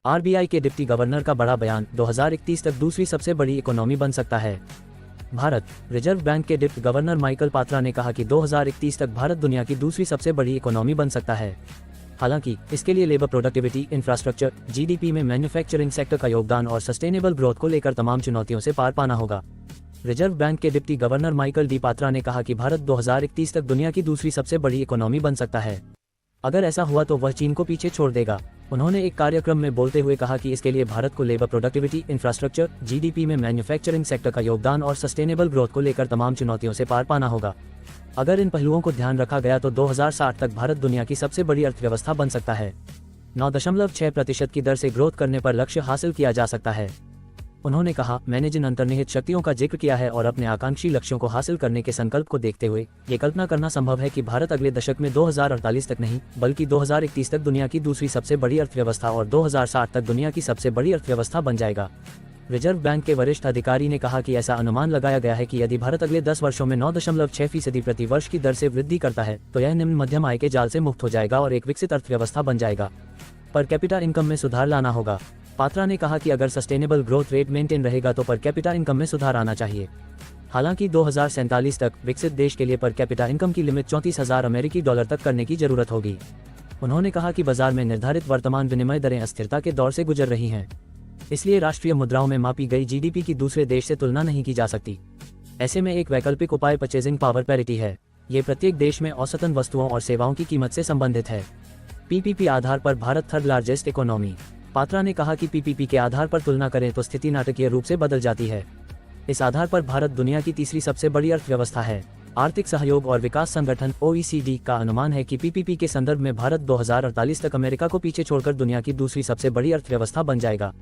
RBI के deputy governor का बड़ा बयान, 2031 तक दूसरी सबसे बड़ी इकोनॉमी बन सकता है। भारत रिजर्व बैंक के डिप्टी गवर्नर माइकल पात्रा ने कहा कि 2031 तक भारत दुनिया की दूसरी सबसे बड़ी इकोनॉमी बन सकता है। हालांकि इसके लिए लेबर प्रोडक्टिविटी, इंफ्रास्ट्रक्चर, जीडीपी में मैन्युफैक्चरिंग सेक्टर का योगदान और सस्टेनेबल ग्रोथ को लेकर तमाम चुनौतियों से पार पाना होगा। रिजर्व बैंक के deputy governor Michael D Patra ने कहा कि भारत 2031 तक दुनिया की दूसरी सबसे बड़ी इकोनॉमी बन सकता है। अगर ऐसा हुआ तो वह चीन को पीछे छोड़ देगा। उन्होंने एक कार्यक्रम में बोलते हुए कहा कि इसके लिए भारत को लेबर प्रोडक्टिविटी, इंफ्रास्ट्रक्चर, जीडीपी में मैन्युफैक्चरिंग सेक्टर का योगदान और सस्टेनेबल ग्रोथ को लेकर तमाम चुनौतियों से पार पाना होगा। अगर इन पहलुओं को ध्यान रखा गया तो 2060 तक भारत दुनिया की सबसे बड़ी अर्थव्यवस्था बन सकता है। 9.6% की दर से ग्रोथ करने पर लक्ष्य हासिल किया जा सकता है। उन्होंने कहा, मैंने जिन अंतर्निहित शक्तियों का जिक्र किया है और अपने आकांक्षी लक्ष्यों को हासिल करने के संकल्प को देखते हुए ये कल्पना करना संभव है कि भारत अगले दशक में 2048 तक नहीं बल्कि 2031 तक दुनिया की दूसरी सबसे बड़ी अर्थव्यवस्था और 2060 तक दुनिया की सबसे बड़ी अर्थव्यवस्था बन जाएगा। रिजर्व बैंक के वरिष्ठ अधिकारी ने कहा कि ऐसा अनुमान लगाया गया है कि यदि भारत अगले 10 वर्षों में 9.6% प्रति वर्ष की दर से वृद्धि करता है तो यह निम्न मध्यम आय के जाल से मुक्त हो जाएगा और एक विकसित अर्थव्यवस्था बन जाएगा। पर कैपिटा इनकम में सुधार लाना होगा। पात्रा ने कहा कि अगर सस्टेनेबल ग्रोथ रेट मेंटेन रहेगा तो पर कैपिटा इनकम में सुधार आना चाहिए। हालांकि 2047 तक विकसित देश के लिए पर कैपिटा इनकम की लिमिट 34,000 अमेरिकी डॉलर तक करने की जरूरत होगी। उन्होंने कहा कि बाजार में निर्धारित वर्तमान विनिमय दरें अस्थिरता के दौर से गुजर रही हैं, इसलिए राष्ट्रीय मुद्राओं में मापी गई जीडीपी की दूसरे देश से तुलना नहीं की जा सकती। ऐसे में एक वैकल्पिक उपाय परचेजिंग पावर पैरिटी है। ये प्रत्येक देश में औसतन वस्तुओं और सेवाओं की कीमत से संबंधित है। पीपीपी आधार पर Bharat third largest economy. Patra ने कहा कि पीपीपी के आधार पर तुलना करें तो स्थिति नाटकीय रूप से बदल जाती है। इस आधार पर भारत दुनिया की तीसरी सबसे बड़ी अर्थव्यवस्था है। आर्थिक सहयोग और विकास संगठन OECD का अनुमान है कि पीपीपी के संदर्भ में भारत 2048 तक अमेरिका को पीछे छोड़कर दुनिया की दूसरी सबसे बड़ी अर्थव्यवस्था बन जाएगा।